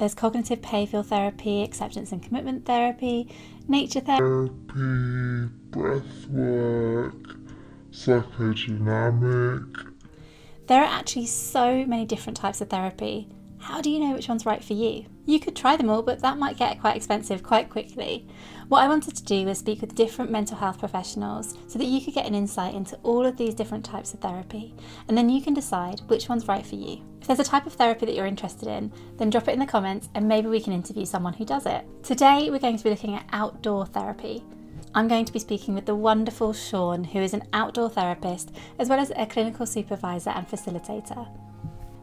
There's cognitive behavioural therapy, acceptance and commitment therapy, nature therapy, breath work, psychodynamic. There are actually so many different types of therapy. How do you know which one's right for you? You could try them all, but that might get quite expensive quite quickly. What I wanted to do was speak with different mental health professionals so that you could get an insight into all of these different types of therapy, and then you can decide which one's right for you. If there's a type of therapy that you're interested in, then drop it in the comments and maybe we can interview someone who does it. Today we're going to be looking at outdoor therapy. I'm going to be speaking with the wonderful Sean, who is an outdoor therapist as well as a clinical supervisor and facilitator.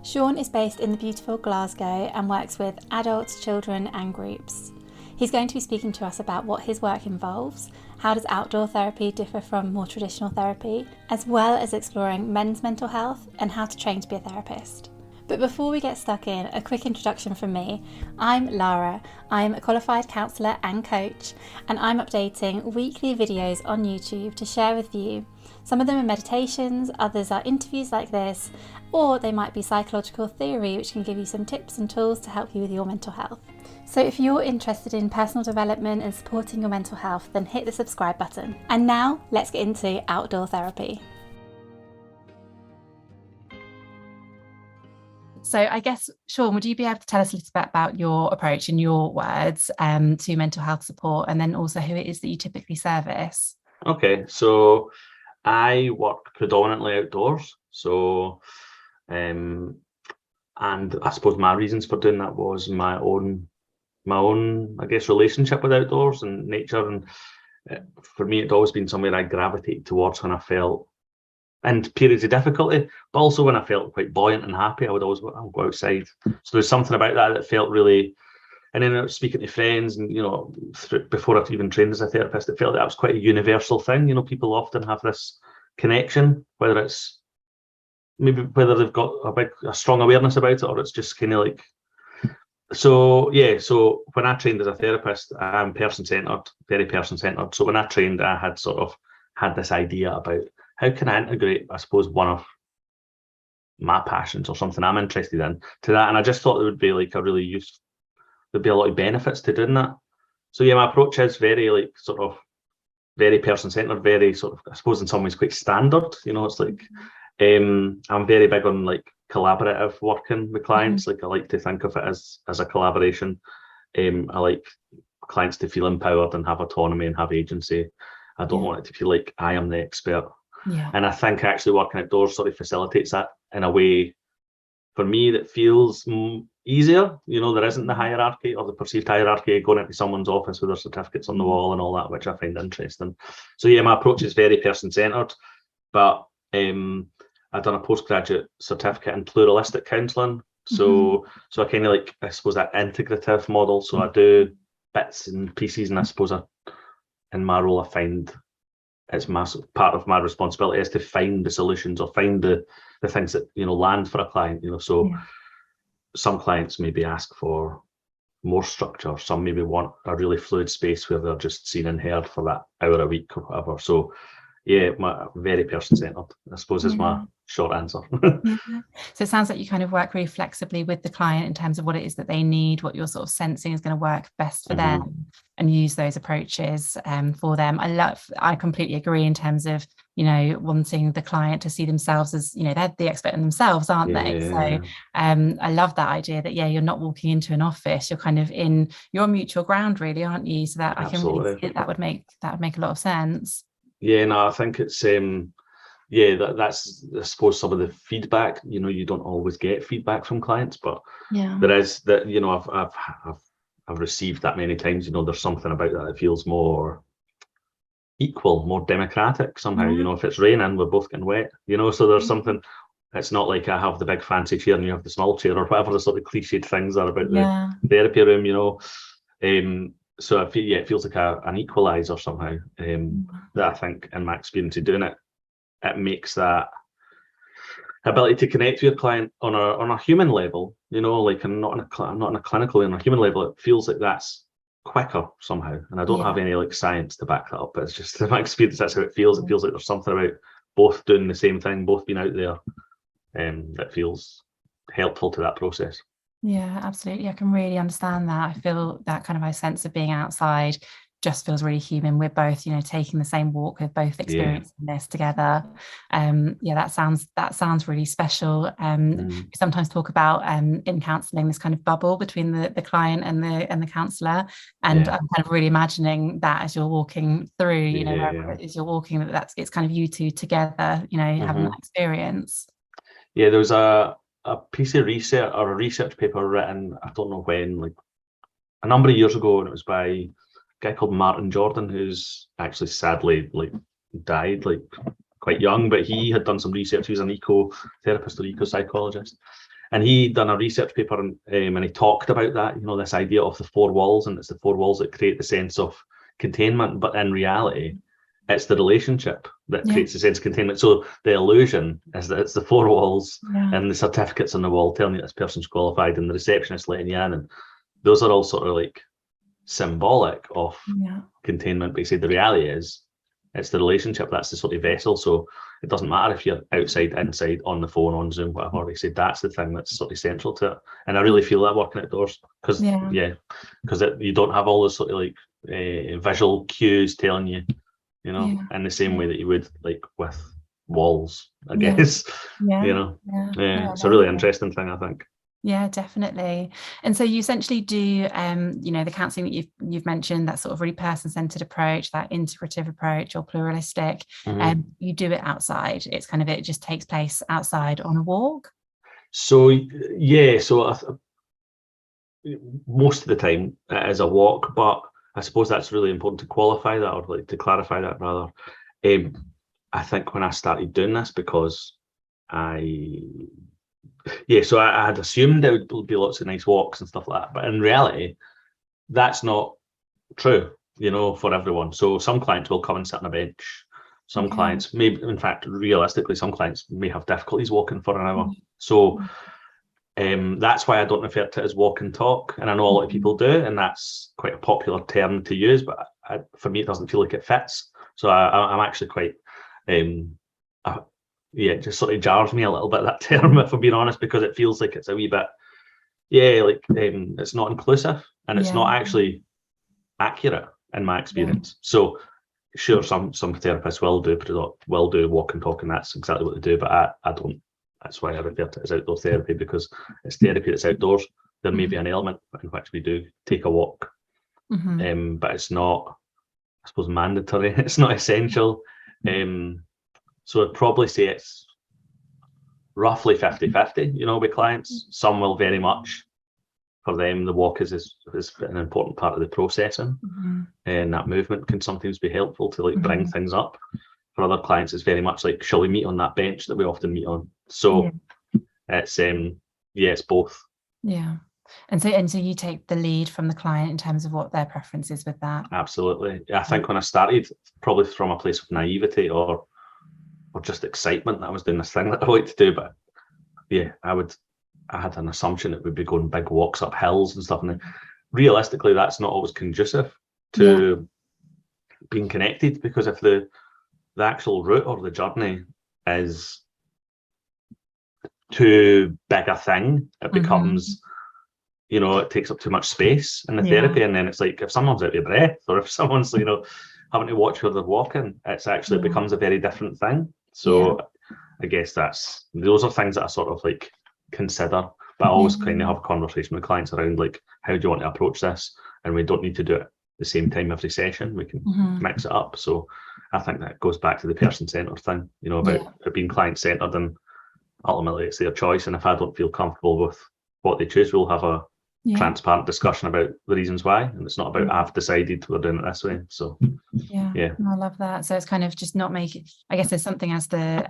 Sean is based in the beautiful Glasgow and works with adults, children and groups. He's going to be speaking to us about what his work involves, how does outdoor therapy differ from more traditional therapy, as well as exploring men's mental health and how to train to be a therapist. But before we get stuck in, a quick introduction from me. I'm Lara. I'm a qualified counsellor and coach, and I'm updating weekly videos on YouTube to share with you. Some of them are meditations, others are interviews like this, or they might be psychological theory, which can give you some tips and tools to help you with your mental health. So if you're interested in personal development and supporting your mental health, then hit the subscribe button. And now let's get into outdoor therapy. So I guess, Sean, would you be able to tell us a little bit about your approach in your words to mental health support, and then also who it is that you typically service? Okay, so I work predominantly outdoors. So, and I suppose my reasons for doing that was my own, I guess, relationship with outdoors and nature. And for me, it'd always been somewhere I gravitated towards when I felt in periods of difficulty, but also when I felt quite buoyant and happy, I would always go outside. So there's something about that felt really, and then I was speaking to friends and, before I even trained as a therapist, it felt that was quite a universal thing. People often have this connection, whether it's maybe whether they've got a strong awareness about it, or it's just kind of like, so when I trained as a therapist, I'm person-centered, very person-centered. So when I trained, I had sort of had this idea about how can I integrate, I suppose, one of my passions or something I'm interested in to that. And I just thought it would be like a really useful, there'd be a lot of benefits to doing that. So yeah, my approach is very very person-centered, very sort of, I suppose in some ways quite standard. It's like, I'm very big on like collaborative working with clients. Like I like to think of it as a collaboration. I like clients to feel empowered and have autonomy and have agency. I don't want it to feel like I am the expert. Yeah. And I think actually working outdoors sort of facilitates that in a way, for me, that feels easier. There isn't the hierarchy or the perceived hierarchy going into someone's office with their certificates on the wall and all that, which I find interesting. So yeah, my approach is very person-centered, but I've done a postgraduate certificate in pluralistic counselling. So I kind of like, I suppose, that integrative model. So I do bits and pieces, and I suppose in my role, I find it's part of my responsibility is to find the solutions or find the things that land for a client. Some clients maybe ask for more structure, some maybe want a really fluid space where they're just seen and heard for that hour a week or whatever. So yeah, my very person-centered, I suppose, is my short answer. So it sounds like you kind of work really flexibly with the client in terms of what it is that they need, what you're sort of sensing is going to work best for them, and use those approaches for them. I completely agree in terms of, wanting the client to see themselves as, they're the expert in themselves, aren't they? So I love that idea that, you're not walking into an office, you're kind of in your mutual ground really, aren't you? So that Absolutely. I can really see that would make a lot of sense. Yeah, no, I think it's that's I suppose some of the feedback. You don't always get feedback from clients, but there is that. I've received that many times. There's something about that feels more equal, more democratic somehow. If it's raining, we're both getting wet. So there's something. It's not like I have the big fancy chair and you have the small chair or whatever the sort of cliched things are about the therapy room. So it feels like an equalizer somehow. That I think, in my experience of doing it, it makes that ability to connect with your client on a human level, like not in a clinical, on a human level, it feels like that's quicker somehow. And I don't have any like science to back that up, but it's just in my experience, that's how it feels. It feels like there's something about both doing the same thing, both being out there, that feels helpful to that process. Yeah, absolutely. I can really understand that. I feel that kind of a sense of being outside just feels really human. We're both, taking the same walk, we're both Yeah. experiencing this together. Yeah, that sounds really special. We sometimes talk about in counselling this kind of bubble between the client and the counsellor. And Yeah. I'm kind of really imagining that as you're walking through, wherever Yeah. it is you're walking, it's kind of you two together, having that experience. Yeah, there was a piece of research or a research paper written, I don't know when, like a number of years ago, and it was by a guy called Martin Jordan, who's actually sadly like died like quite young, but he had done some research. He was an eco-therapist or eco-psychologist, and he done a research paper and he talked about that, this idea of the four walls, and it's the four walls that create the sense of containment, but in reality, it's the relationship that creates the sense of containment. So the illusion is that it's the four walls and the certificates on the wall telling you this person's qualified and the receptionist letting you in, and those are all sort of like symbolic of containment. But you say the reality is it's the relationship, that's the sort of vessel. So it doesn't matter if you're outside, inside, on the phone, on Zoom, whatever. They say that's the thing that's sort of central to it. And I really feel that working outdoors because you don't have all those sort of like visual cues telling you, in the same way that you would like with walls, I guess. It's a really interesting thing, I think. Yeah, definitely. And so you essentially do, the counselling that you've mentioned, that sort of really person-centered approach, that integrative approach or pluralistic, you do it outside. It's kind of, it just takes place outside on a walk. So, yeah, most of the time it is a walk, but I suppose that's really important to qualify that, or like to clarify that rather. I think when I started doing this, because I had assumed there would be lots of nice walks and stuff like that, but in reality, that's not true, for everyone. So some clients will come and sit on a bench. Some clients may, in fact, realistically, some clients may have difficulties walking for an hour. So that's why I don't refer to it as walk and talk. And I know a lot of people do, and that's quite a popular term to use, but for me, it doesn't feel like it fits. So I'm actually quite, it just sort of jars me a little bit, that term, if I'm being honest, because it feels like it's a wee bit, it's not inclusive and it's not actually accurate in my experience. So sure, some therapists will do walk and talk, and that's exactly what they do, but I don't. That's why I refer to it as outdoor therapy, because it's therapy that's outdoors. There may be an element in which we do take a walk, but it's not, I suppose, mandatory. It's not essential. So I'd probably say it's roughly 50-50, with clients. Some will very much, for them, the walk is an important part of the processing, and that movement can sometimes be helpful to like bring things up. For other clients, it's very much like, shall we meet on that bench that we often meet on? So it's it's both. Yeah. And so you take the lead from the client in terms of what their preference is with that. Absolutely. I think when I started, probably from a place of naivety or just excitement that I was doing this thing that I like to do, but I had an assumption that we'd be going big walks up hills and stuff, and then realistically that's not always conducive to being connected, because if the actual route or the journey is too big a thing, it becomes, it takes up too much space in the therapy, and then it's like if someone's out of breath, or if someone's having to watch where they're walking, it becomes a very different thing. So I guess those are things that I sort of like consider, but I always kind of have a conversation with clients around like, how do you want to approach this? And we don't need to do it the same time every session. We can mix it up. So I think that goes back to the person-centered thing, about being client-centered, and ultimately it's their choice. And if I don't feel comfortable with what they choose, we'll have a transparent discussion about the reasons why, and it's not about I've decided we're doing it this way. So I love that. So it's kind of just not making, I guess there's something as the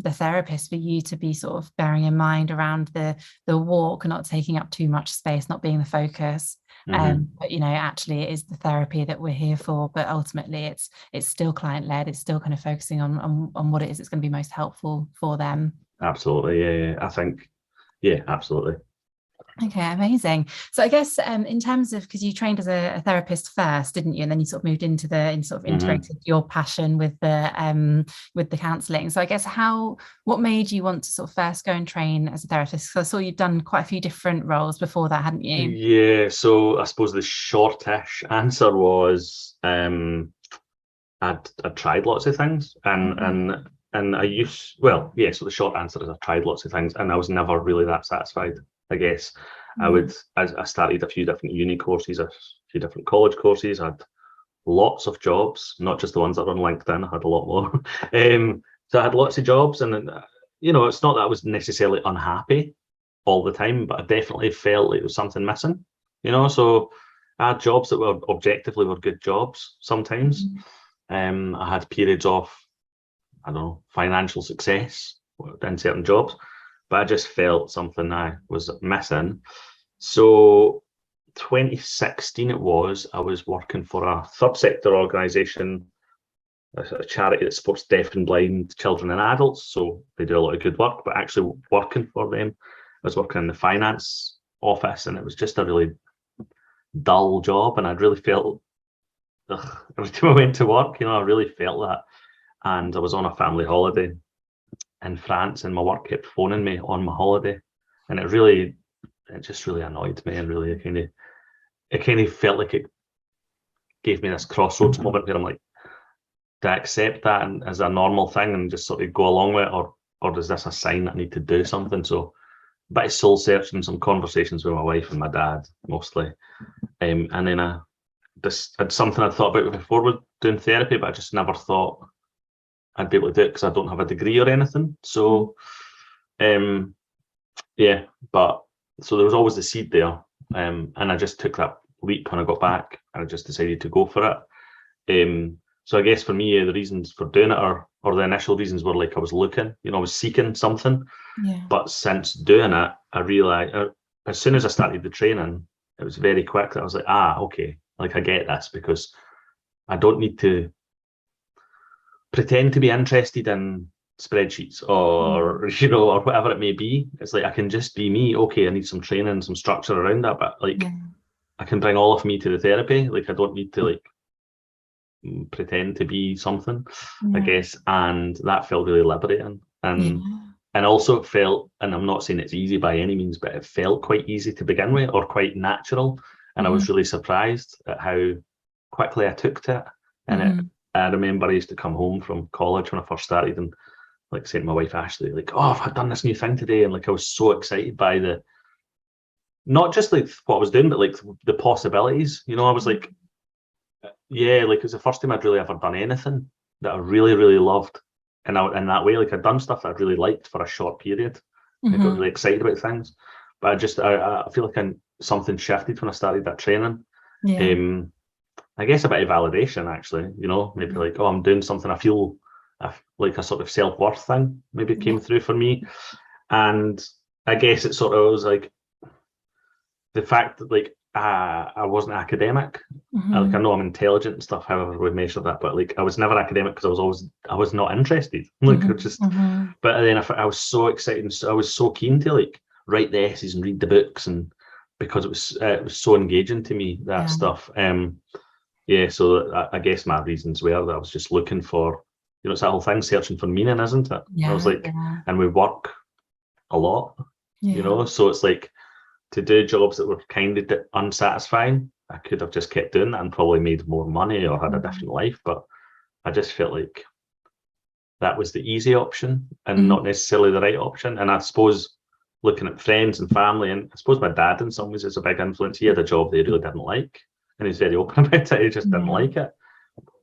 therapist for you to be sort of bearing in mind around the walk, not taking up too much space, not being the focus. But actually it is the therapy that we're here for, but ultimately it's still client-led. It's still kind of focusing on what it is that's going to be most helpful for them. Absolutely. I think absolutely. Okay, amazing. So I guess in terms of, because you trained as a therapist first, didn't you? And then you sort of moved into sort of integrated your passion with the counselling. So I guess what made you want to sort of first go and train as a therapist? Because I saw you've done quite a few different roles before that, hadn't you? Yeah, so I suppose the shortish answer was I'd tried lots of things, and so the short answer is I tried lots of things, and I was never really that satisfied. I guess I started a few different uni courses, a few different college courses. I had lots of jobs, not just the ones that are on LinkedIn. I had a lot more. So I had lots of jobs, and then, it's not that I was necessarily unhappy all the time, but I definitely felt like there was something missing. So I had jobs that were objectively good jobs sometimes. I had periods of, I don't know, financial success in certain jobs, but I just felt something I was missing. So 2016 I was working for a third sector organisation, a charity that supports deaf and blind children and adults. So they do a lot of good work, but actually working for them, I was working in the finance office, and it was just a really dull job. And I'd really felt, every time I went to work, I really felt that. And I was on a family holiday in France, and my work kept phoning me on my holiday, and it just really annoyed me, and really it kind of felt like it gave me this crossroads moment where I'm like, do I accept that as a normal thing and just sort of go along with it, or is this a sign that I need to do something? So a bit of soul searching, some conversations with my wife and my dad mostly, and then I had something I'd thought about before with doing therapy, but I just never thought I'd be able to do it because I don't have a degree or anything. So but so there was always the seed there, and I just took that leap when I got back, and I just decided to go for it. So I guess for me, the reasons for doing it, or the initial reasons, were like I was looking, I was seeking something. But since doing it, I realized as soon as I started the training, it was very quick that I was like, okay, like I get this, because I don't need to pretend to be interested in spreadsheets or or whatever it may be. It's like I can just be me. Okay, I need some training, some structure around that, but like I can bring all of me to the therapy. Like I don't need to like pretend to be something, I guess. And that felt really liberating, and also it felt, and I'm not saying it's easy by any means, but it felt quite easy to begin with, or quite natural. And I was really surprised at how quickly I took to it. And I remember I used to come home from college when I first started, and like saying to my wife Ashley, like, I've done this new thing today, and like I was so excited by not just like what I was doing, but like the possibilities. I was like, like it was the first time I'd really ever done anything that I really, really loved. And in that way, like I'd done stuff that I'd really liked for a short period. I got really excited about things, but I feel like something shifted when I started that training. I guess a bit of validation, actually, maybe like, I'm doing something. I feel like a sort of self-worth thing maybe came through for me. And I guess it sort of was like the fact that like I wasn't academic. Like I know I'm intelligent and stuff, however we measure that, but like I was never academic because I was not interested. Like but then I was so excited, and I was so keen to like write the essays and read the books, and because it was so engaging to me, that stuff. So I guess my reasons were that I was just looking for, it's that whole thing, searching for meaning, isn't it? I was like, and we work a lot, so it's like, to do jobs that were kind of unsatisfying, I could have just kept doing that and probably made more money or had a different life, but I just felt like that was the easy option and not necessarily the right option. And I suppose looking at friends and family, and I suppose my dad in some ways is a big influence. He had a job that he really didn't like, and he's very open about it. He just didn't like it,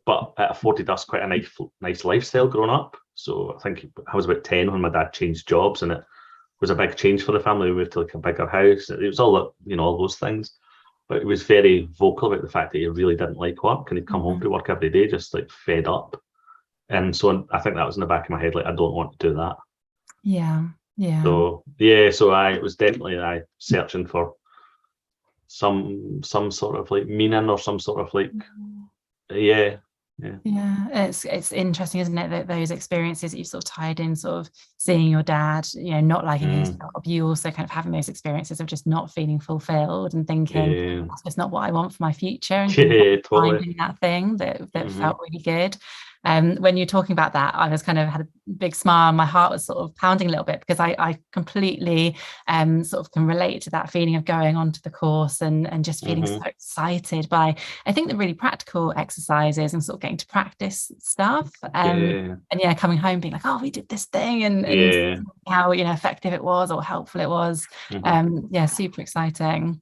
but it afforded us quite a nice lifestyle growing up. So I think I was about 10 when my dad changed jobs, and it was a big change for the family. We moved to like a bigger house. It was all all those things, but he was very vocal about the fact that he really didn't like work, and he'd come home to work every day just like fed up. And so I think that was in the back of my head, like, I don't want to do that. So I was definitely searching for some sort of like meaning, or some sort of like Yeah, it's interesting, isn't it, that those experiences that you've sort of tied in, sort of seeing your dad, not liking his job, you also kind of having those experiences of just not feeling fulfilled and thinking, that's just not what I want for my future, and kind of Totally. finding that thing that felt really good. When you're talking about that, I was kind of had a big smile. My heart was sort of pounding a little bit, because I completely sort of can relate to that feeling of going onto the course and just feeling so excited by, I think, the really practical exercises and sort of getting to practice stuff. And coming home being like, oh, we did this thing, and how effective it was or helpful it was. Super exciting.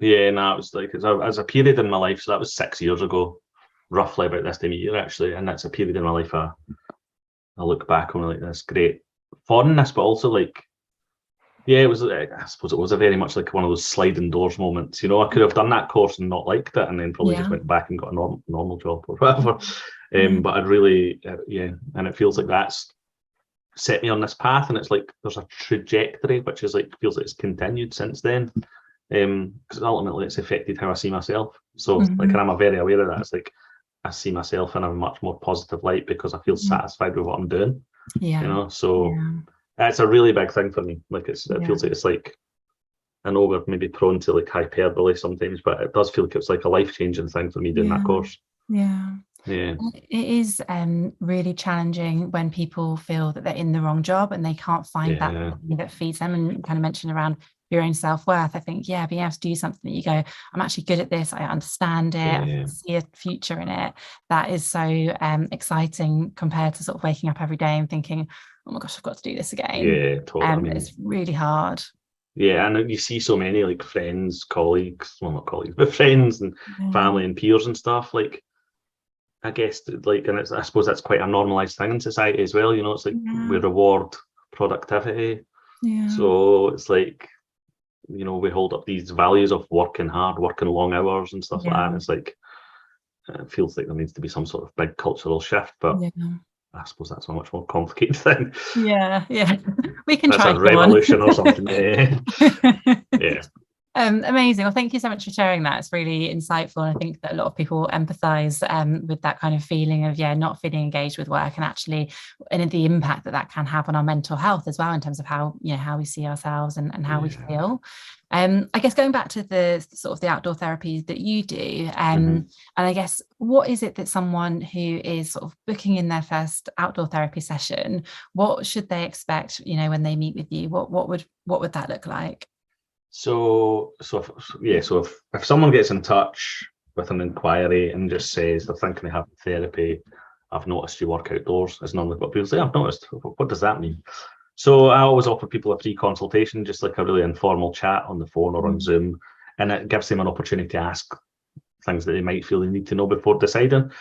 And that was like, as a period in my life, so that was 6 years ago, roughly about this time of year, actually, and that's a period in my life I look back on like this great fondness, but also like, it was, I suppose it was a very much like one of those sliding doors moments. I could have done that course and not liked it, and then probably just went back and got a normal job or whatever. But I'd really, and it feels like that's set me on this path, and it's like there's a trajectory which is like, feels like it's continued since then. Because ultimately it's affected how I see myself. So like, and I'm very aware of that. It's like I see myself in a much more positive light because I feel satisfied with what I'm doing. So it's a really big thing for me. Like it feels like it's like, I know we're maybe prone to like hyperbole sometimes, but it does feel like it's like a life-changing thing for me doing that course. It is really challenging when people feel that they're in the wrong job and they can't find that thing that feeds them, and kind of mentioned around your own self-worth. I think being able to do something that you go, I'm actually good at this, I understand it, I see a future in it, that is so exciting, compared to sort of waking up every day and thinking, oh my gosh, I've got to do this again. Totally. I mean, it's really hard. And you see so many like friends, colleagues, well, not colleagues, but friends and family and peers and stuff, like, I guess, like, and I suppose that's quite a normalized thing in society as well. It's like we reward productivity. So it's like, we hold up these values of working hard, working long hours and stuff like that. And it's like, it feels like there needs to be some sort of big cultural shift, but I suppose that's a much more complicated thing. We can try a revolution or something. Amazing. Well, thank you so much for sharing that. It's really insightful, and I think that a lot of people empathize with that kind of feeling of not feeling engaged with work, and actually the impact that can have on our mental health as well, in terms of how we see ourselves and how we feel. I guess going back to the sort of the outdoor therapy that you do, and I guess, what is it that someone who is sort of booking in their first outdoor therapy session, what should they expect, when they meet with you? What would that look like? So if someone gets in touch with an inquiry and just says they're thinking of having therapy, I've noticed you work outdoors, it's normally what people say. I've noticed. What does that mean? So I always offer people a free consultation, just like a really informal chat on the phone or on Zoom, and it gives them an opportunity to ask things that they might feel they need to know before deciding.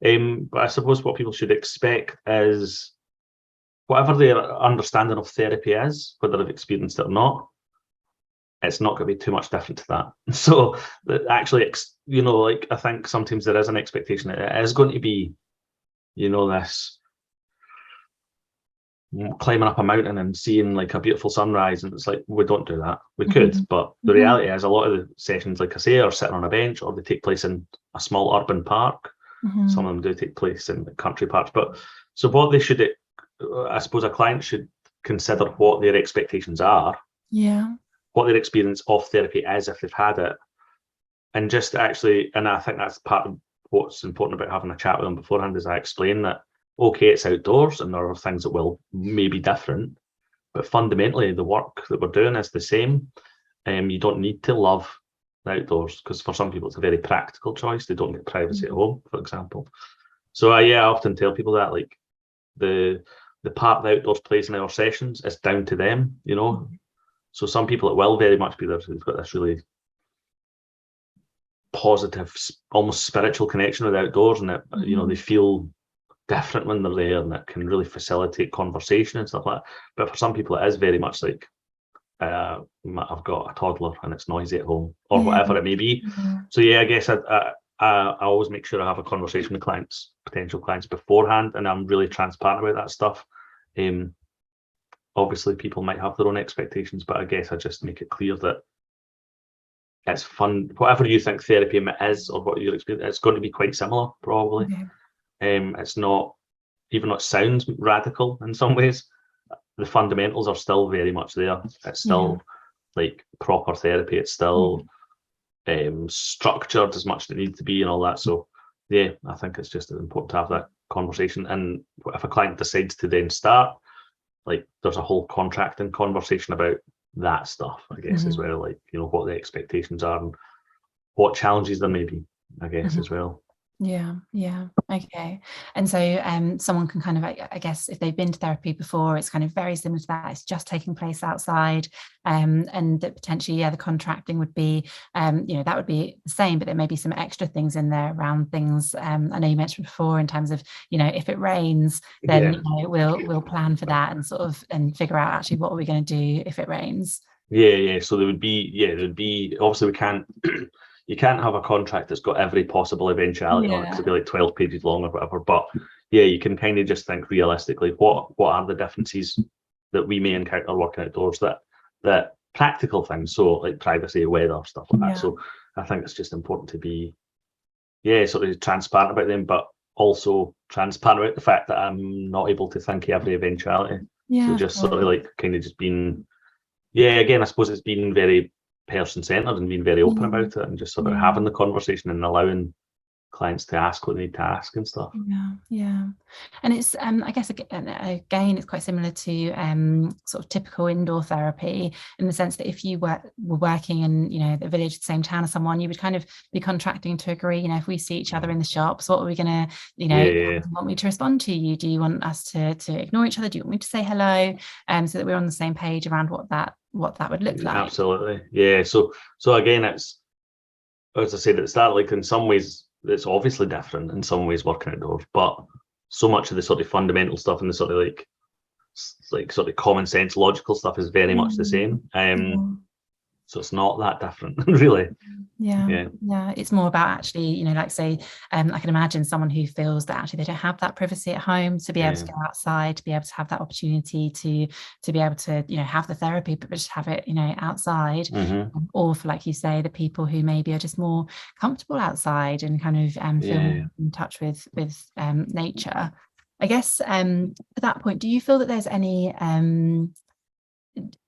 But I suppose what people should expect is, whatever their understanding of therapy is, whether they've experienced it or not, it's not going to be too much different to that. So actually, like, I think sometimes there is an expectation that it is going to be, this climbing up a mountain and seeing like a beautiful sunrise, and it's like, we don't do that. We could, but the reality is, a lot of the sessions, like I say, are sitting on a bench, or they take place in a small urban park. Some of them do take place in the country parks. But so what they should, I suppose, a client should consider what their expectations are, what their experience of therapy is if they've had it, and just actually, and I think that's part of what's important about having a chat with them beforehand, is I explain that, okay, it's outdoors and there are things that will maybe different, but fundamentally the work that we're doing is the same. You don't need to love the outdoors, because for some people it's a very practical choice. They don't get privacy at home, for example. So I often tell people that, like, the part the outdoors plays in our sessions is down to them, So some people, it will very much be there. So they've got this really positive, almost spiritual connection with outdoors, and that they feel different when they're there, and that can really facilitate conversation and stuff like that. But for some people, it is very much like, I've got a toddler and it's noisy at home, or whatever it may be. So I guess I always make sure I have a conversation with clients, potential clients, beforehand, and I'm really transparent about that stuff. Obviously, people might have their own expectations, but I guess I just make it clear that it's fun. Whatever you think therapy is, or what you're experiencing, it's going to be quite similar, probably. It's not, even though it sounds radical in some ways, the fundamentals are still very much there. It's still like proper therapy. It's still structured as much as it needs to be and all that. So yeah, I think it's just important to have that conversation. And if a client decides to then start, like there's a whole contracting conversation about that stuff, I guess, as well. Like, you know, what the expectations are and what challenges there may be, I guess, as well. Yeah. Okay. And so someone can kind of, I guess, if they've been to therapy before, it's kind of very similar to that. It's just taking place outside, and that potentially, the contracting would be, that would be the same, but there may be some extra things in there around things. I know you mentioned before in terms of, if it rains, then we'll plan for that and sort of and figure out actually what are we going to do if it rains. So there would be obviously we can't you can't have a contract that's got every possible eventuality on it, because it'd be like 12 pages long or whatever. But you can kind of just think realistically, what are the differences that we may encounter working outdoors, that practical things, so like privacy, weather, stuff like that. So I think it's just important to be sort of transparent about them, but also transparent about the fact that I'm not able to think of every eventuality. So just sort of like kind of just being again, I suppose it's been very person-centered and being very open about it, and just sort of having the conversation and allowing clients to ask what they need to ask and stuff. And it's I guess again it's quite similar to sort of typical indoor therapy, in the sense that if you were working in the village, the same town as someone, you would kind of be contracting to agree, if we see each other in the shops, what are we gonna do you want me to respond to you? Do you want us to ignore each other? Do you want me to say hello? So that we're on the same page around what that would look like. Absolutely. So again, it's, as I said at the start, like in some ways it's obviously different in some ways working outdoors, but so much of the sort of fundamental stuff and the sort of like sort of common sense logical stuff is very much the same. So it's not that different, really. It's more about actually, like say, I can imagine someone who feels that actually they don't have that privacy at home to be able to go outside, to be able to have that opportunity to be able to have the therapy, but just have it outside. Or for, like you say, the people who maybe are just more comfortable outside and kind of feel in touch with nature. I guess at that point, do you feel that there's any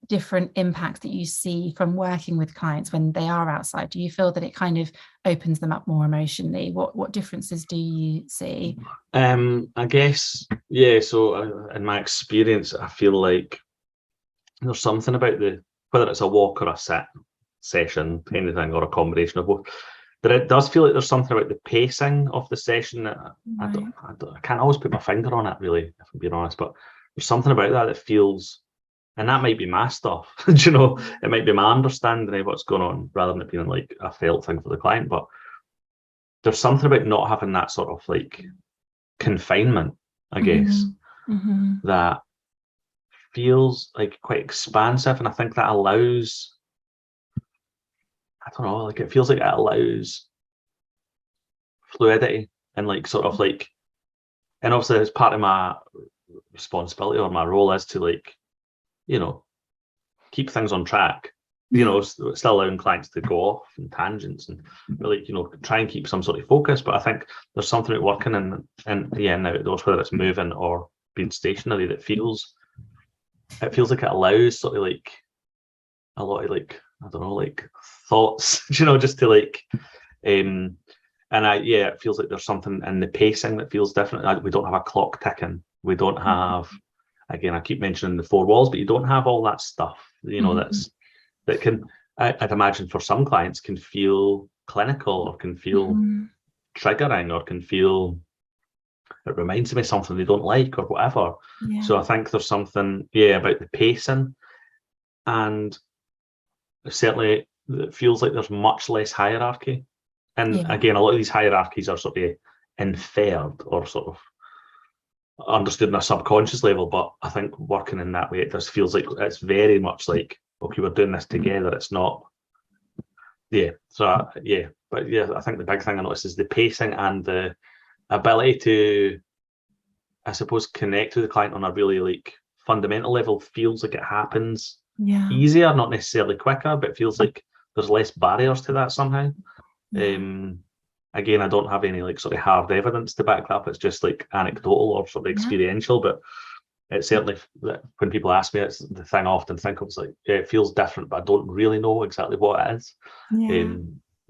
different impacts that you see from working with clients when they are outside? Do you feel that it kind of opens them up more emotionally? What differences do you see? I guess so in my experience, I feel like there's something about whether it's a walk or a sit session, anything, or a combination of both, that it does feel like there's something about the pacing of the session that I can't always put my finger on it, really, if I'm being honest, but there's something about that feels, and that might be my stuff, it might be my understanding of what's going on rather than it being like a felt thing for the client. But there's something about not having that sort of like confinement, I guess, that feels like quite expansive. And I think that allows, I don't know, like it feels like it allows fluidity and like sort of like, and obviously as part of my responsibility or my role is to like, keep things on track, still allowing clients to go off in tangents and really, try and keep some sort of focus. But I think there's something about working in outdoors, whether it's moving or being stationary, that feels like it allows sort of like a lot of like, I don't know, like thoughts, just to like, and it feels like there's something in the pacing that feels different. We don't have a clock ticking. We don't have, again, I keep mentioning the four walls, but you don't have all that stuff, that can, I'd imagine for some clients can feel clinical or can feel triggering or can feel, it reminds me of something they don't like or whatever. So I think there's something, about the pacing, and certainly it feels like there's much less hierarchy. And again, a lot of these hierarchies are sort of inferred or sort of understood on a subconscious level, but I think working in that way, it just feels like it's very much like, okay, we're doing this together. It's not, I think the big thing I noticed is the pacing and the ability to, I suppose, connect with the client on a really like fundamental level. Feels like it happens easier, not necessarily quicker, but it feels like there's less barriers to that somehow. again, I don't have any like sort of hard evidence to back that up. It's just like anecdotal or sort of experiential, but it's certainly, when people ask me, it's the thing I often think of. It's like, yeah, it feels different, but I don't really know exactly what it is.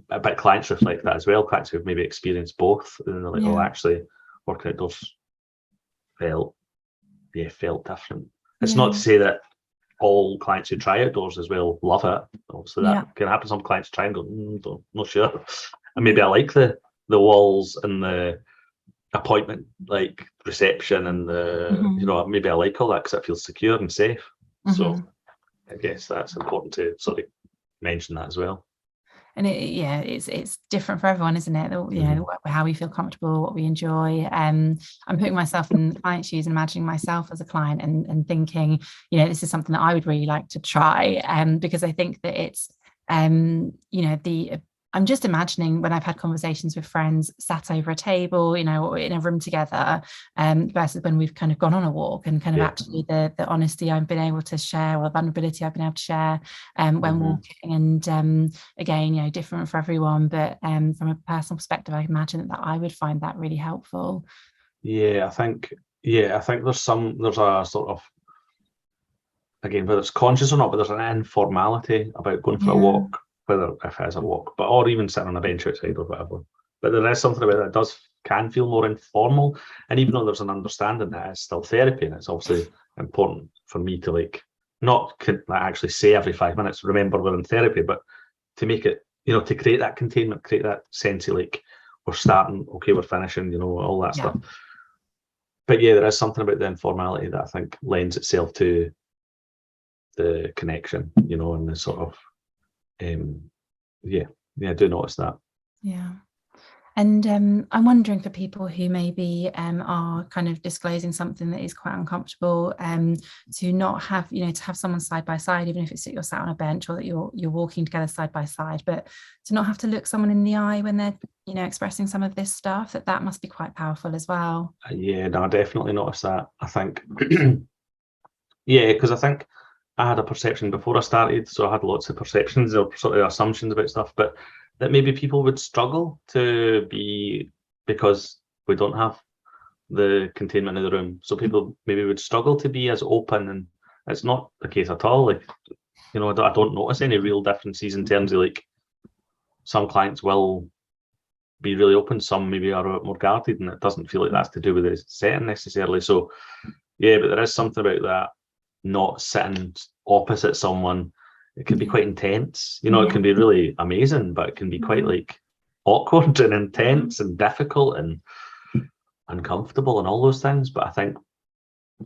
But clients reflect that as well. Clients who've maybe experienced both, and they're like, oh, actually, working outdoors felt different. It's not to say that all clients who try outdoors as well love it. Obviously, that can happen. Some clients try and go, not sure. And maybe I like the walls and the appointment like reception and the you know, maybe I like all that because it feels secure and safe. So I guess that's important to sort of mention that as well. And it's different for everyone, isn't it? You know, how we feel comfortable, what we enjoy. I'm putting myself in the client's shoes and imagining myself as a client and thinking, you know, this is something that I would really like to try. Because I think that it's you know, I'm just imagining when I've had conversations with friends sat over a table, you know, in a room together, versus when we've kind of gone on a walk, and kind of actually the honesty I've been able to share, or the vulnerability I've been able to share when walking. And again, you know, different for everyone, but from a personal perspective, I imagine that I would find that really helpful. I think there's a sort of, again, whether it's conscious or not, but there's an informality about going for a walk, whether if it is a walk, but or even sitting on a bench outside or whatever. But there is something about it that can feel more informal. And even though there's an understanding that it's still therapy, and it's obviously important for me to like not actually say every 5 minutes, remember we're in therapy, but to make it, you know, to create that containment, create that sense of like, we're starting, okay, we're finishing, you know, all that stuff. But there is something about the informality that I think lends itself to the connection, you know, and the sort of I do notice that. And I'm wondering, for people who maybe are kind of disclosing something that is quite uncomfortable, to not have, you know, to have someone side by side, even if it's that you're sat on a bench or that you're walking together side by side, but to not have to look someone in the eye when they're, you know, expressing some of this stuff, that must be quite powerful as well. I definitely noticed that. I think because I think I had a perception before I started, so I had lots of perceptions or sort of assumptions about stuff, but that maybe people would struggle to be, because we don't have the containment of the room, so people maybe would struggle to be as open, and it's not the case at all. Like, you know, I don't notice any real differences in terms of like, some clients will be really open, some maybe are a bit more guarded, and it doesn't feel like that's to do with the setting necessarily. So but there is something about that, not sitting opposite someone. It can be quite intense, you know. It can be really amazing, but it can be quite like awkward and intense and difficult and uncomfortable and all those things. But I think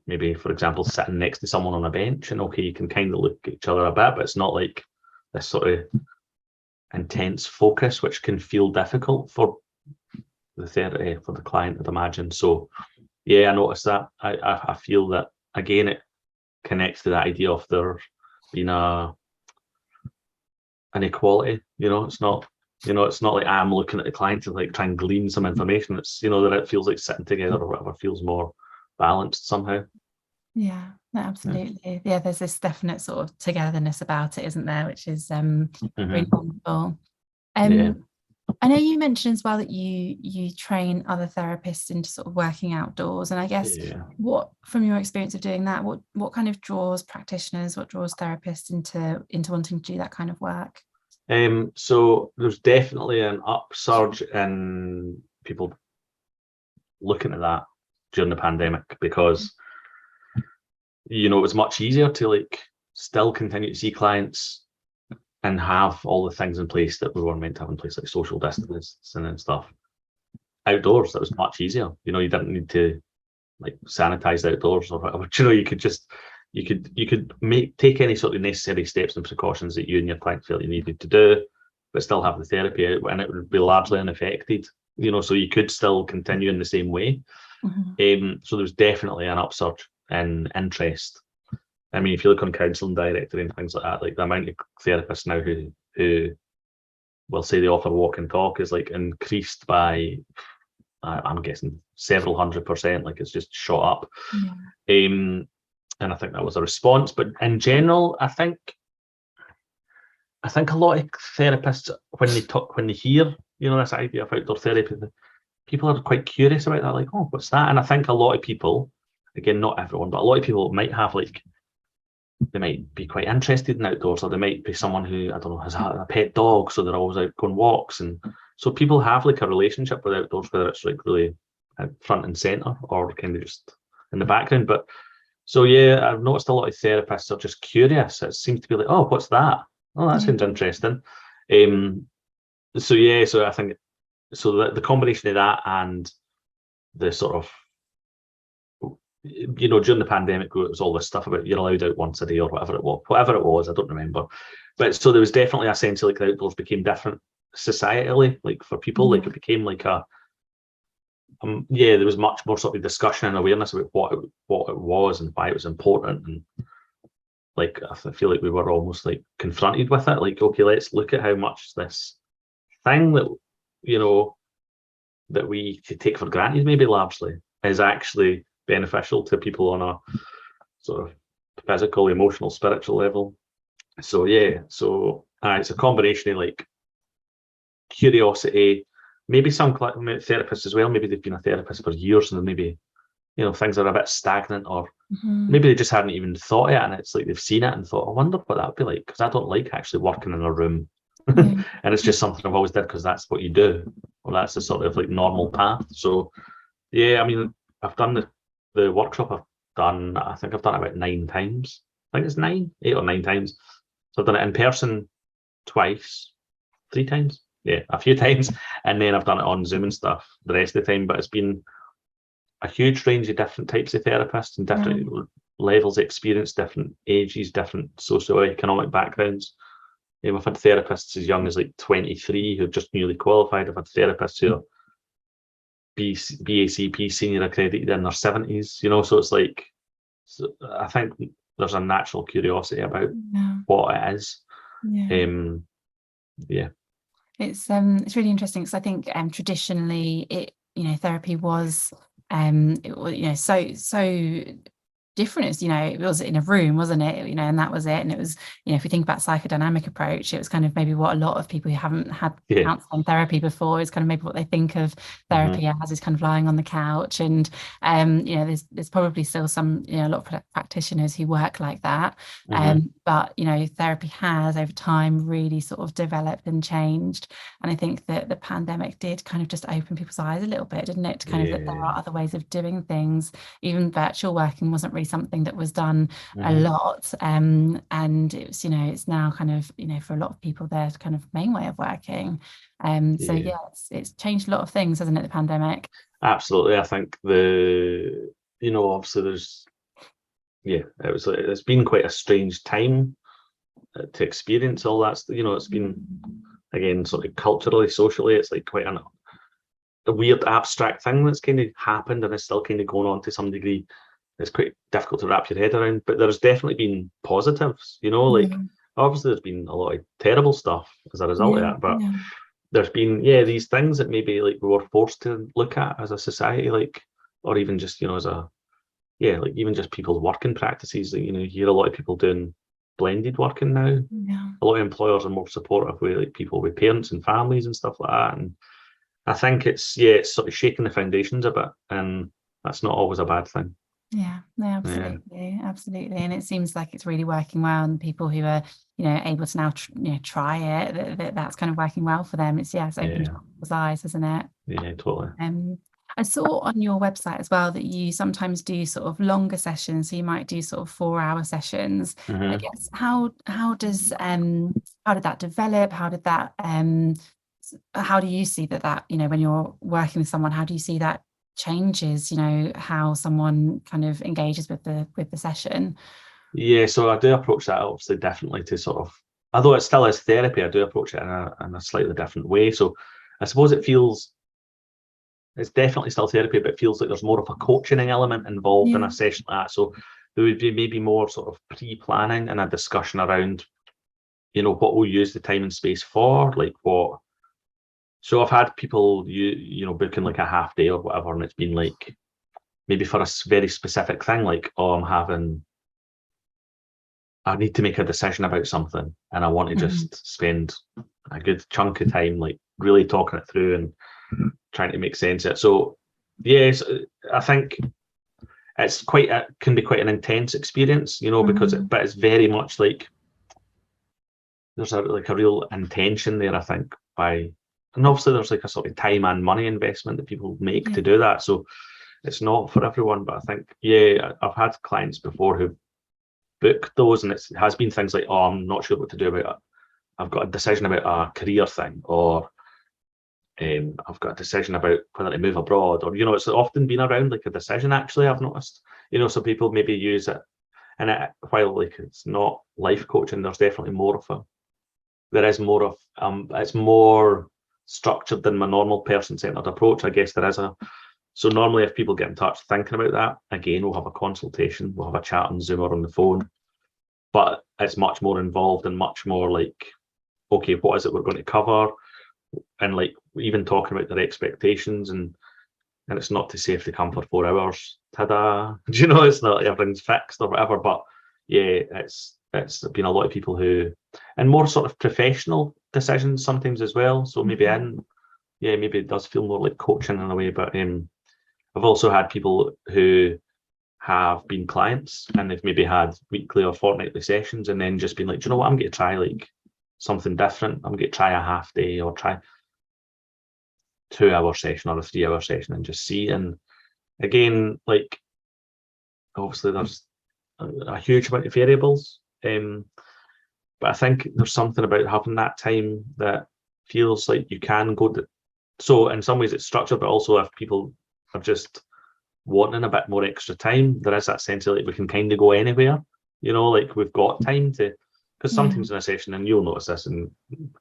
maybe, for example, sitting next to someone on a bench, and okay, you can kind of look at each other a bit, but it's not like this sort of intense focus, which can feel difficult for the therapy, for the client, I'd imagine. So I noticed that. I feel that, again, it connects to that idea of there being an equality. You know, it's not like I'm looking at the client to like try and glean some information. It's, you know, that it feels like sitting together or whatever feels more balanced somehow. Yeah, no, absolutely. Yeah, there's this definite sort of togetherness about it, isn't there, which is really wonderful. I know you mentioned as well that you train other therapists into sort of working outdoors, and I guess what, from your experience of doing that, what kind of draws practitioners, what draws therapists into wanting to do that kind of work? So there's definitely an upsurge in people looking at that during the pandemic, because you know, it was much easier to like still continue to see clients and have all the things in place that we were meant to have in place, like social distancing and stuff. Outdoors, that was much easier. You know, you didn't need to like sanitize outdoors or whatever. You know, you could take any sort of necessary steps and precautions that you and your client felt you needed to do, but still have the therapy out, and it would be largely unaffected. You know, so you could still continue in the same way. So there's definitely an upsurge in interest. I mean, if you look on counselling directory and things like that, like the amount of therapists now who will say they offer walk and talk is like increased by, I'm guessing, several 100%. Like, it's just shot up. And I think that was a response. But in general, I think a lot of therapists, when they hear this idea of outdoor therapy. People are quite curious about that, like, oh, what's that? And I think a lot of people, again, not everyone, but a lot of people might have they might be quite interested in outdoors, or they might be someone who, I don't know, has a pet dog, so they're always out going walks. And so people have a relationship with outdoors, whether it's really front and center or kind of just in the background. But so yeah, I've noticed a lot of therapists are just curious. It seems to be like, oh, what's that? Oh, that sounds interesting. So yeah, so I think the combination of that and the sort of, during the pandemic, it was all this stuff about you're allowed out once a day or whatever it was, I don't remember. But so there was definitely a sense of the outdoors became different societally, for people, it became there was much more sort of discussion and awareness about what it was and why it was important. And I feel like we were almost confronted with it, okay, let's look at how much this thing that, that we could take for granted maybe largely is actually beneficial to people on a sort of physical, emotional, spiritual level. So yeah, it's a combination of curiosity, maybe some therapists as well, maybe they've been a therapist for years and maybe things are a bit stagnant, or maybe they just hadn't even thought it, and it's they've seen it and thought, I wonder what that would be like, because I don't like actually working in a room. And it's just something I've always did because that's what you do, or that's the sort of normal path. So yeah, I mean, I've done the workshop I think I've done it about 9 times. I think it's 8 or 9 times. So I've done it in person twice, 3 times, a few times, and then I've done it on Zoom and stuff the rest of the time. But it's been a huge range of different types of therapists and different levels of experience, different ages, different socioeconomic backgrounds. I've had therapists as young as 23 who've just newly qualified. I've had therapists who are BACP senior accredited in their 70s, so it's I think there's a natural curiosity about what it is. It's really interesting, because I think traditionally therapy was so different. As it was in a room, wasn't it, and that was it. And it was, if we think about psychodynamic approach, it was kind of maybe what a lot of people who haven't had counseling therapy before is kind of maybe what they think of therapy as, is kind of lying on the couch. And there's probably still some a lot of practitioners who work like that, but therapy has over time really sort of developed and changed. And I think that the pandemic did kind of just open people's eyes a little bit, didn't it, to kind of that there are other ways of doing things. Even virtual working wasn't really something that was done a lot, and it's it's now kind of for a lot of people their kind of main way of working. It's changed a lot of things, hasn't it, the pandemic? Absolutely. I think obviously there's it's been quite a strange time to experience all that. It's been, again, sort of culturally, socially, it's quite a weird abstract thing that's kind of happened and is still kind of going on to some degree. It's quite difficult to wrap your head around, but there's definitely been positives, obviously there's been a lot of terrible stuff as a result of that, but there's been these things that maybe we were forced to look at as a society, or even just as a even just people's working practices. You hear a lot of people doing blended working now. A lot of employers are more supportive with people with parents and families and stuff like that, and I think it's sort of shaking the foundations a bit, and that's not always a bad thing. Absolutely. And it seems like it's really working well, and people who are able to now try it, that's kind of working well for them. It's opened people's eyes, isn't it? Totally. I saw on your website as well that you sometimes do sort of longer sessions, so you might do sort of 4-hour sessions. I guess how did that develop? How do you see that when you're working with someone, how do you see that changes how someone kind of engages with the session? So I do approach that obviously differently, to sort of, although it still is therapy, I do approach it in a slightly different way. So I suppose it's definitely still therapy, but it feels like there's more of a coaching element involved in a session like that. So there would be maybe more sort of pre-planning and a discussion around what we'll use the time and space for, what. So I've had people booking a half day or whatever, and it's been maybe for a very specific thing, I need to make a decision about something, and I want to just spend a good chunk of time really talking it through and trying to make sense of it. So yes, I think it's can be quite an intense experience, you know, because but it's very much like there's a real intention there, I think, and obviously there's like a sort of time and money investment that people make to do that. So it's not for everyone, but I think, I've had clients before who've booked those, and it has been things like, oh, I'm not sure what to do about it. I've got a decision about a career thing, or I've got a decision about whether to move abroad, or, you know, it's often been around like a decision, actually, I've noticed, you know, so people maybe use it. And while like it's not life coaching, there's definitely more of it's more structured than my normal person-centered approach. I guess there is so normally if people get in touch thinking about that, again, we'll have a consultation, we'll have a chat on Zoom or on the phone, but it's much more involved and much more like, okay, what is it we're going to cover? And like even talking about their expectations, and it's not to say if they come for 4 hours, ta-da, you know, it's not everything's fixed or whatever, but it's been a lot of people who, and more sort of professional decisions sometimes as well. So maybe maybe it does feel more like coaching in a way, but I've also had people who have been clients and they've maybe had weekly or fortnightly sessions and then just been like, do you know what, I'm going to try like something different. I'm going to try a half day or try 2-hour session or a 3-hour session and just see. And again, like obviously there's a huge amount of variables, but I think there's something about having that time that feels like you can go to. So in some ways it's structured, but also if people are just wanting a bit more extra time, there is that sense of like we can kind of go anywhere, you know, like we've got time to, because sometimes in a session, and you'll notice this and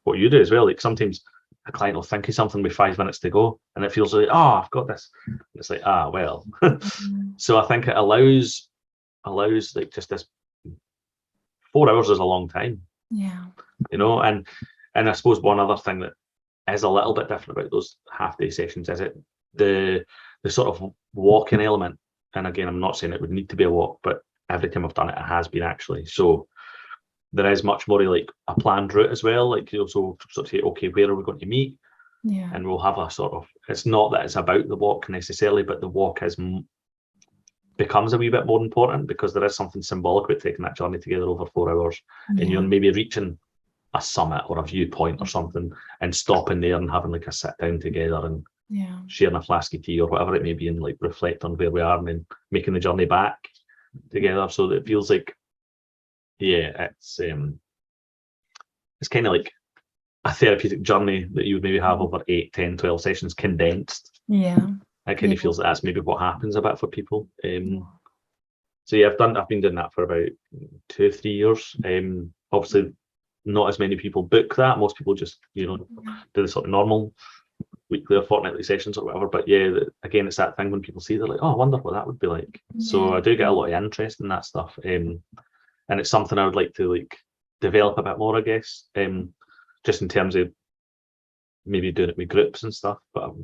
what you do as well, like sometimes a client will think of something with 5 minutes to go and it feels like, oh, I've got this. And it's like, well. So I think it allows like just this 4 hours is a long time. Yeah. You know, and I suppose one other thing that is a little bit different about those half-day sessions is it the sort of walking element. And again, I'm not saying it would need to be a walk, but every time I've done it, it has been actually. So there is much more like a planned route as well. Like you also sort of say, okay, where are we going to meet? Yeah. And we'll have a sort of, it's not that it's about the walk necessarily, but the walk becomes a wee bit more important because there is something symbolic about taking that journey together over 4 hours. And you're maybe reaching a summit or a viewpoint or something and stopping there and having like a sit down together and sharing a flask of tea or whatever it may be and like reflect on where we are and then making the journey back together. So that it feels like, it's kind of like a therapeutic journey that you would maybe have over 8, 10, 12 sessions condensed. Yeah. It kind of feels like that's maybe what happens a bit for people. So I've been doing that for about 2-3 years. Obviously not as many people book that. Most people just, you know, do the sort of normal weekly or fortnightly sessions or whatever. But again, it's that thing when people see, they're like, oh, I wonder what that would be like. So I do get a lot of interest in that stuff. And it's something I would like to like develop a bit more, I guess, just in terms of maybe doing it with groups and stuff. But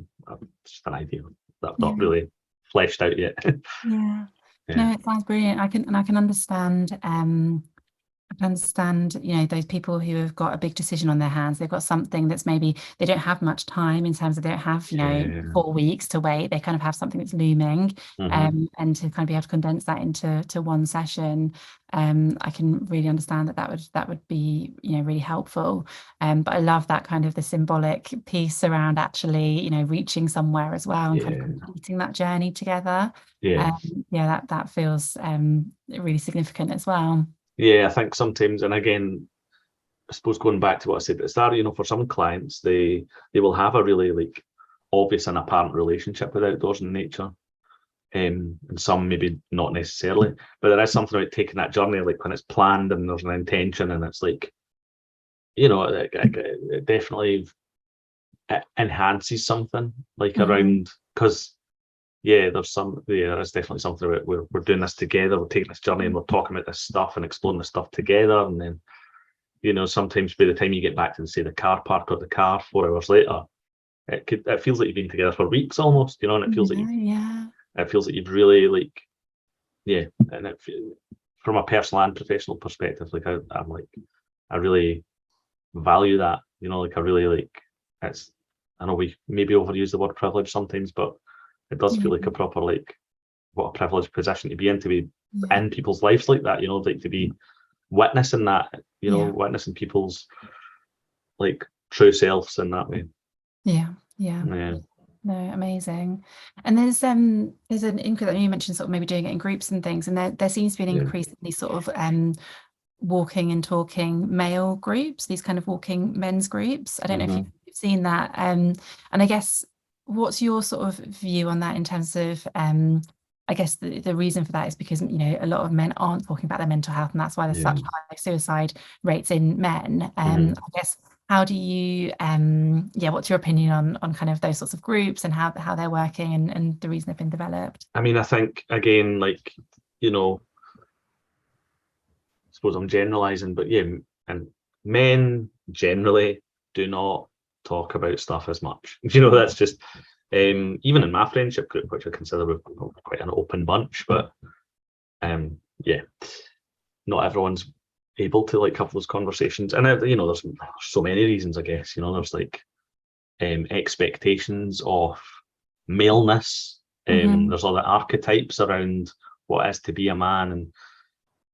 it's just an idea that I've not really fleshed out yet. No, it sounds brilliant. I can understand. I understand, you know, those people who have got a big decision on their hands. They've got something that's maybe they don't have much time in terms of they don't have, you know, 4 weeks to wait. They kind of have something that's looming, and to kind of be able to condense that into one session. I can really understand that would be, you know, really helpful. But I love that kind of the symbolic piece around actually, you know, reaching somewhere as well and kind of completing that journey together. That feels really significant as well. I think sometimes, and again, I suppose going back to what I said at the start, you know, for some clients, they will have a really like obvious and apparent relationship with outdoors and nature, and some maybe not necessarily, but there is something about taking that journey, like when it's planned and there's an intention, and it's like, you know, it definitely enhances something like around, because there is definitely something about we're doing this together, we're taking this journey and we're talking about this stuff and exploring this stuff together. And then, you know, sometimes by the time you get back to say the car park or the car 4 hours later, it feels like you've been together for weeks almost, you know, and it feels like it feels like you've really like and from a personal and professional perspective, like I really value that, you know, like I really like I know we maybe overuse the word privilege sometimes, but it does feel like a proper, like, what a privileged position to be in, to be in people's lives like that, you know, like to be witnessing that, you know, witnessing people's like true selves in that way. Yeah. No, amazing. And there's an increase, you mentioned sort of maybe doing it in groups and things, and there seems to be an increase in these sort of walking and talking male groups, these kind of walking men's groups. I don't know if you've seen that. And I guess, what's your sort of view on that in terms of I guess the reason for that is because, you know, a lot of men aren't talking about their mental health, and that's why there's such high suicide rates in men. I guess, how do you what's your opinion on kind of those sorts of groups and how they're working and the reason they've been developed? I mean, I think, again, like, you know, I suppose I'm generalizing, but yeah, and men generally do not talk about stuff as much. You know, that's just even in my friendship group, which I consider quite an open bunch, but not everyone's able to like have those conversations. And you know, there's so many reasons, I guess. You know, there's like expectations of maleness. There's all the archetypes around what it is to be a man, and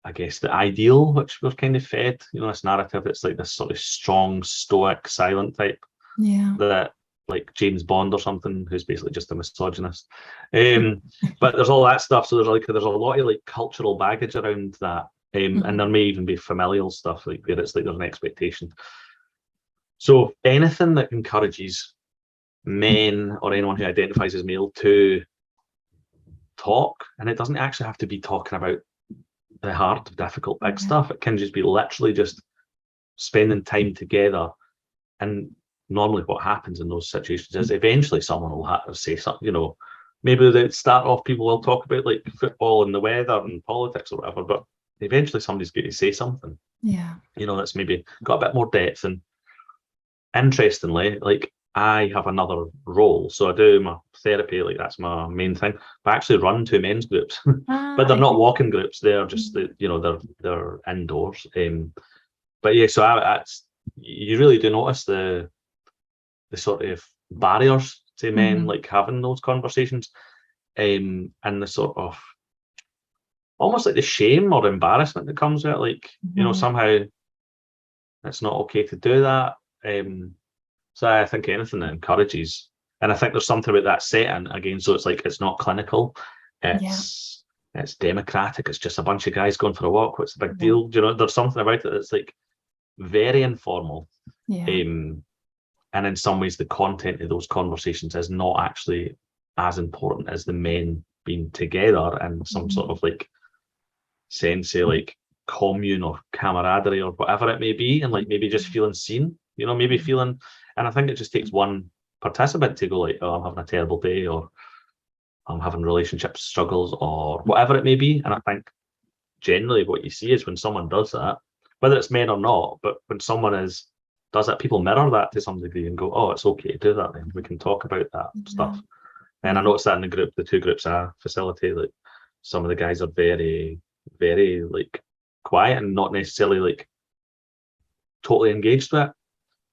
I guess the ideal which we're kind of fed, you know, this narrative. It's like this sort of strong, stoic, silent type. That, like James Bond or something, who's basically just a misogynist. But there's all that stuff. So there's a lot of like cultural baggage around that. And there may even be familial stuff, like where it's like there's an expectation. So anything that encourages men or anyone who identifies as male to talk, and it doesn't actually have to be talking about the hard, difficult, big stuff. It can just be literally just spending time together. And normally what happens in those situations is eventually someone will have to say something, you know, maybe they start off, people will talk about like football and the weather and politics or whatever, but eventually somebody's going to say something, you know, that's maybe got a bit more depth. And interestingly, like, I have another role, so I do my therapy, like that's my main thing, but I actually run 2 men's groups. But they're not walking groups, they're just, you know, they're indoors. But yeah, so you really do notice the sort of barriers to men like having those conversations, and the sort of almost like the shame or embarrassment that comes with it, like, you know, somehow it's not okay to do that. So I think anything that encourages, and I think there's something about that setting again, so it's like, it's not clinical, it's democratic, it's just a bunch of guys going for a walk, what's the big deal? You know, there's something about it that's like very informal. And in some ways the content of those conversations is not actually as important as the men being together in some sort of like sense of like commune or camaraderie or whatever it may be, and like maybe just feeling seen, you know, maybe feeling. And I think it just takes one participant to go like, oh, I'm having a terrible day, or I'm having relationship struggles, or whatever it may be. And I think generally what you see is when someone does that, whether it's men or not, but when someone does that, people mirror that to some degree and go, oh, it's okay to do that, then we can talk about that stuff. And I noticed that in the group, the 2 groups I facilitate, like some of the guys are very, very like quiet and not necessarily like totally engaged with it.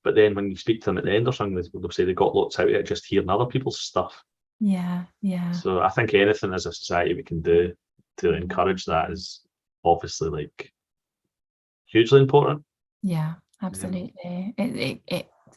But then when you speak to them at the end or something, they'll say they got lots out of it just hearing other people's stuff. So I think anything as a society we can do to encourage that is obviously like hugely important. Absolutely.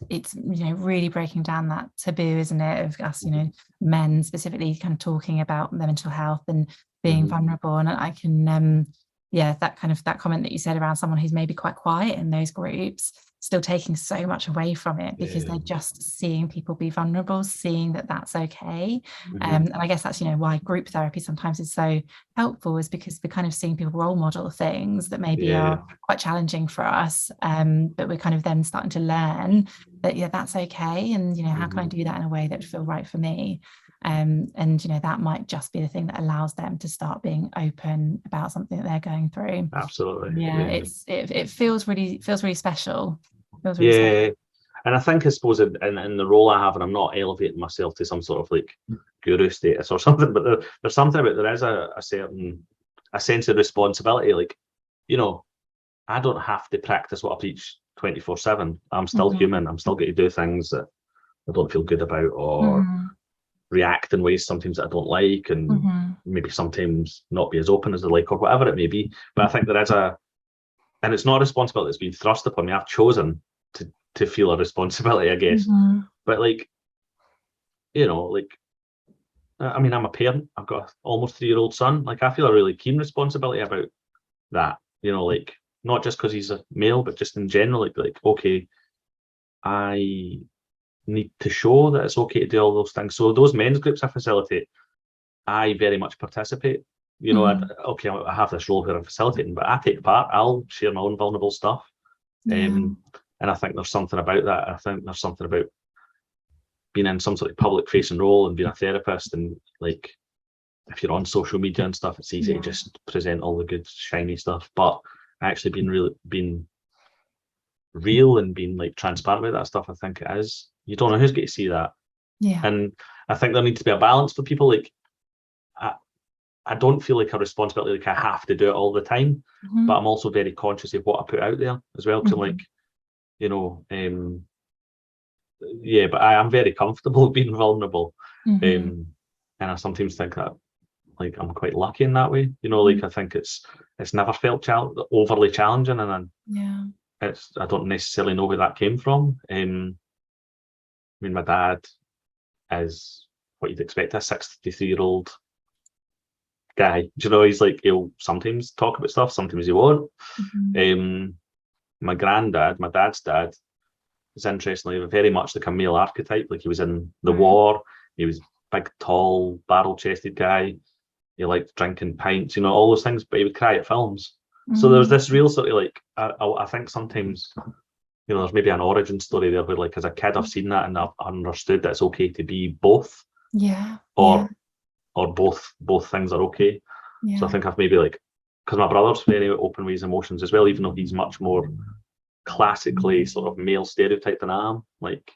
It's, you know, really breaking down that taboo, isn't it, of us, you know, men specifically kind of talking about their mental health and being vulnerable. And I can that comment that you said around someone who's maybe quite quiet in those groups still taking so much away from it because they're just seeing people be vulnerable, seeing that that's okay. And I guess that's, you know, why group therapy sometimes is so helpful, is because we're kind of seeing people role model things that maybe are quite challenging for us, but we're kind of then starting to learn that that's okay, and, you know, how can I do that in a way that would feel right for me? And, you know, that might just be the thing that allows them to start being open about something that they're going through. Absolutely. It feels really special. And I think, I suppose in the role I have, and I'm not elevating myself to some sort of like guru status or something, but there's something about, there is a certain sense of responsibility. Like, you know, I don't have to practice what I preach 24/7. I'm still human. I'm still going to do things that I don't feel good about, or react in ways sometimes that I don't like, and maybe sometimes not be as open as I like, or whatever it may be. But I think there is and it's not a responsibility that's been thrust upon me. I've chosen to feel a responsibility, I guess. But like, you know, like, I mean, I'm a parent. I've got an almost 3-year-old son. Like, I feel a really keen responsibility about that. You know, like, not just because he's a male, but just in general. Like, okay, I need to show that it's okay to do all those things. So those men's groups I facilitate, I very much participate. You know, I have this role where I'm facilitating, but I take part. I'll share my own vulnerable stuff. And I think there's something about that. I think there's something about being in some sort of public facing role and being a therapist, and like, if you're on social media and stuff, it's easy to just present all the good shiny stuff, but actually being real and being like transparent about that stuff, I think it is. You don't know who's going to see that. And I think there needs to be a balance for people. Like, I don't feel like a responsibility, like I have to do it all the time, but I'm also very conscious of what I put out there as well. Because like, you know, but I am very comfortable being vulnerable. And I sometimes think that like I'm quite lucky in that way. You know, like I think it's never felt overly challenging, and I don't necessarily know where that came from. I mean, my dad is what you'd expect, a 63-year-old guy. Do you know, he's like, he'll sometimes talk about stuff, sometimes he won't. My granddad, my dad's dad, is interestingly very much like a male archetype. Like, he was in the war, he was big, tall, barrel-chested guy. He liked drinking pints, you know, all those things, but he would cry at films. So there's this real sort of like, I think sometimes, you know, there's maybe an origin story there where, like, as a kid, I've seen that and I've understood that it's okay to be both. Or both things are okay. So I think I've maybe, like, because my brother's very open with his emotions as well, even though he's much more classically sort of male stereotype than I am. Like,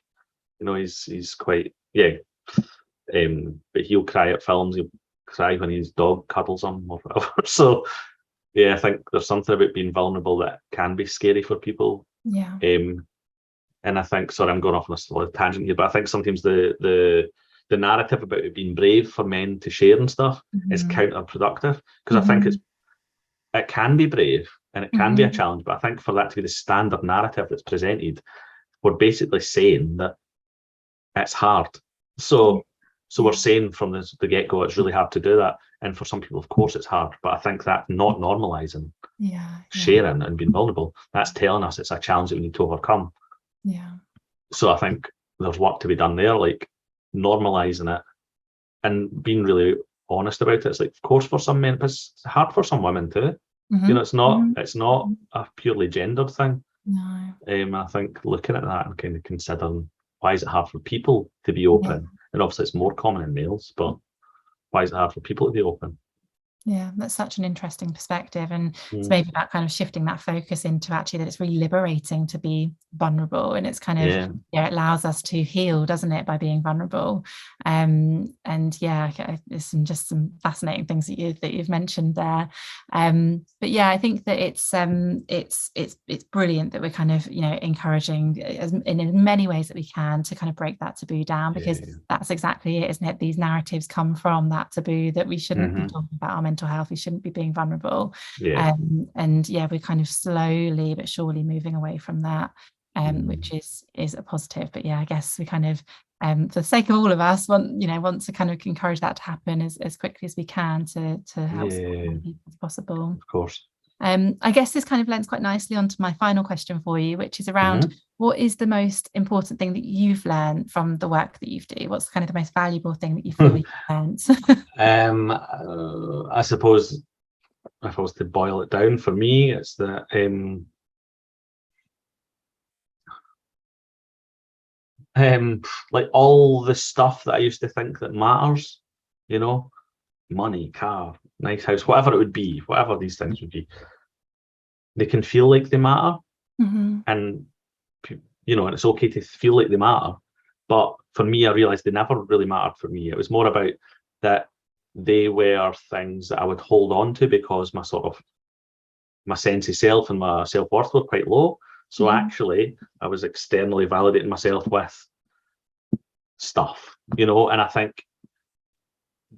you know, he's quite, but he'll cry at films, he'll cry when his dog cuddles him or whatever. So I think there's something about being vulnerable that can be scary for people. And I think, sorry, I'm going off on a sort of tangent here, but I think sometimes the narrative about it being brave for men to share and stuff is counterproductive, because I think it can be brave and it can be a challenge, but I think for that to be the standard narrative that's presented, we're basically saying that it's hard. So we're saying from the get-go it's really hard to do that, and for some people, of course, it's hard, but I think that not normalizing sharing and being vulnerable, that's telling us it's a challenge that we need to overcome. So I think there's work to be done there, like normalizing it and being really honest about it. It's like, of course, for some men, but it's hard for some women too. You know, it's not a purely gendered thing. I think looking at that and kind of considering, why is it hard for people to be open? And obviously it's more common in males, but why is it hard for people to be open? That's such an interesting perspective, and it's maybe about kind of shifting that focus into actually that it's really liberating to be vulnerable, and it's kind of it allows us to heal, doesn't it, by being vulnerable. And there's some fascinating things that you've mentioned there. But I think that it's brilliant that we're kind of, you know, encouraging in many ways that we can to kind of break that taboo down, because that's exactly it, isn't it? These narratives come from that taboo that we shouldn't be talking about our mental health, we shouldn't be being vulnerable. We're kind of slowly but surely moving away from that, which is a positive. But I guess we kind of, for the sake of all of us, want to kind of encourage that to happen as quickly as we can to help as many people as possible. Of course. I guess this kind of lends quite nicely onto my final question for you, which is around what is the most important thing that you've learned from the work that you've done? What's kind of the most valuable thing that you feel you've learned? I suppose if I was to boil it down, for me, it's that like all the stuff that I used to think that matters, you know, money, car, nice house, whatever it would be, whatever these things would be, they can feel like they matter. And, you know, and it's okay to feel like they matter. But for me, I realized they never really mattered for me. It was more about that they were things that I would hold on to because my sense of self and my self-worth were quite low. So actually, I was externally validating myself with stuff, you know. And I think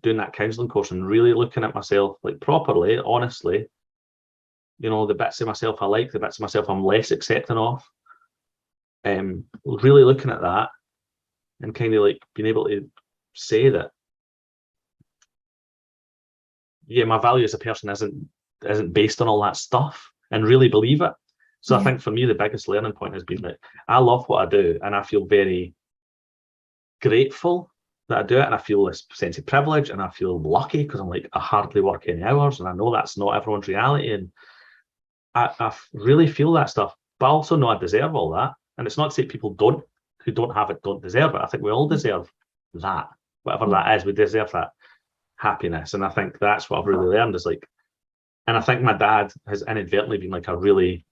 doing that counselling course and really looking at myself like properly, honestly, you know, the bits of myself I like, the bits of myself I'm less accepting of, really looking at that and kind of like being able to say that, yeah, my value as a person isn't based on all that stuff, and really believe it. So I think for me the biggest learning point has been that I love what I do, and I feel very grateful that I do it, and I feel this sense of privilege, and I feel lucky because I'm like, I hardly work any hours, and I know that's not everyone's reality, and I really feel that stuff, but I also know I deserve all that. And it's not to say people who don't have it don't deserve it. I think we all deserve that, whatever that is. We deserve that happiness, and I think that's what I've really learned is like, and I think my dad has inadvertently been like a really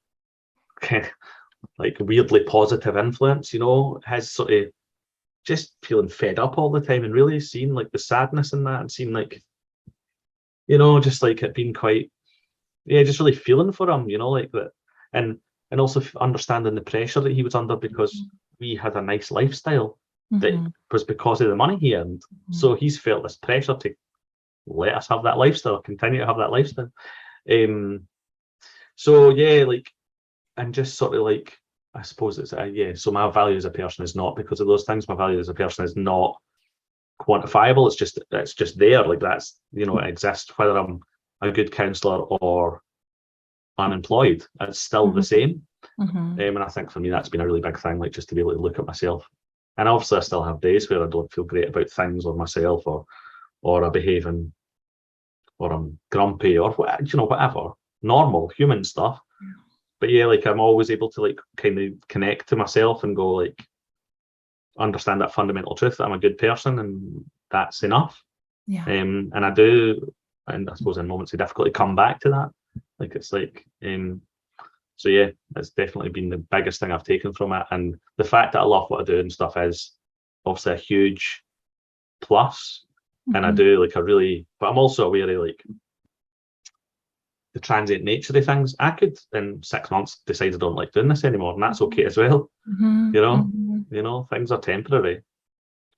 like weirdly positive influence, you know, his sort of just feeling fed up all the time and really seeing like the sadness in that, and seeing like, you know, just like it being quite, just really feeling for him, you know, like that, and also understanding the pressure that he was under because we had a nice lifestyle that was because of the money he earned. So he's felt this pressure to let us have that lifestyle, continue to have that lifestyle. So yeah, like, and just sort of like, I suppose it's so my value as a person is not because of those things. My value as a person is not quantifiable. It's just there. Like that's, you know, it exists whether I'm a good counsellor or unemployed. It's still the same. And I think for me that's been a really big thing, like just to be able to look at myself. And obviously I still have days where I don't feel great about things or myself, or I'm behaving, or I'm grumpy, or you know, whatever normal human stuff. But yeah, like I'm always able to like kind of connect to myself and go like, understand that fundamental truth that I'm a good person, and that's enough. And I do, and I suppose in moments of difficulty come back to that. Like it's like, so yeah, it's definitely been the biggest thing I've taken from it. And the fact that I love what I do and stuff is obviously a huge plus. And I do like but I'm also aware of like the transient nature of things. I could in 6 months decide I don't like doing this anymore, and that's okay as well. You know, things are temporary.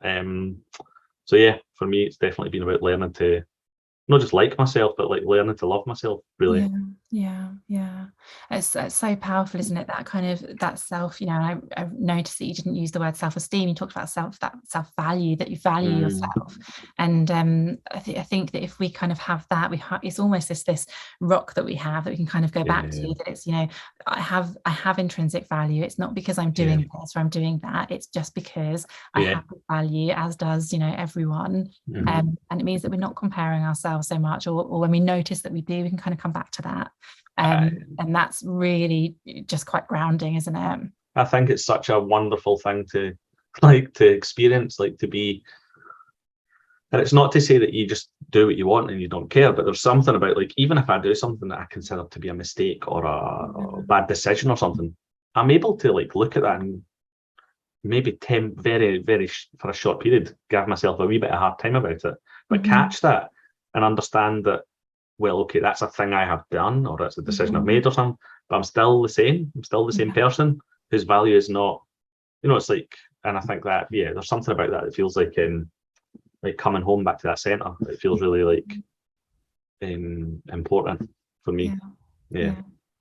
So yeah, for me it's definitely been about learning to not just like myself, but like learning to love myself, really. Yeah. It's so powerful, isn't it? That kind of that self, you know, and I've noticed that you didn't use the word self-esteem. You talked about that self-value, that you value yourself. And I think that if we kind of have that, it's almost this rock that we have that we can kind of go back to, that it's, you know, I have intrinsic value. It's not because I'm doing this or I'm doing that. It's just because I have value, as does, you know, everyone. And it means that we're not comparing ourselves so much, or when we notice that we do, we can kind of come back to that. And that's really just quite grounding, isn't it? I think it's such a wonderful thing to experience, like to be, and it's not to say that you just do what you want and you don't care, but there's something about like, even if I do something that I consider to be a mistake or a bad decision or something, I'm able to like look at that and maybe very, very for a short period give myself a wee bit of a hard time about it, but catch that and understand that, well, okay, that's a thing I have done, or it's a decision I've made or something, but I'm still the same. I'm still the same person whose value is not, you know, it's like, and I think that, there's something about that that feels like coming home back to that centre. It feels really like important for me. Yeah.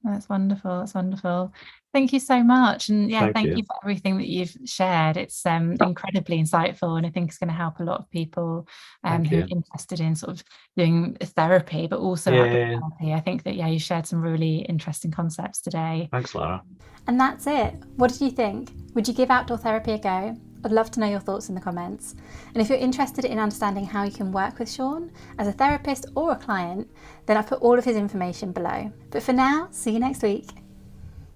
That's wonderful. That's wonderful. Thank you so much. And thank you for everything that you've shared. It's incredibly insightful, and I think it's going to help a lot of people who are interested in sort of doing therapy, but also therapy. I think that you shared some really interesting concepts today. Thanks, Lara. And that's it. What did you think? Would you give outdoor therapy a go? I'd love to know your thoughts in the comments. And if you're interested in understanding how you can work with Sean as a therapist or a client, then I've put all of his information below. But for now, see you next week.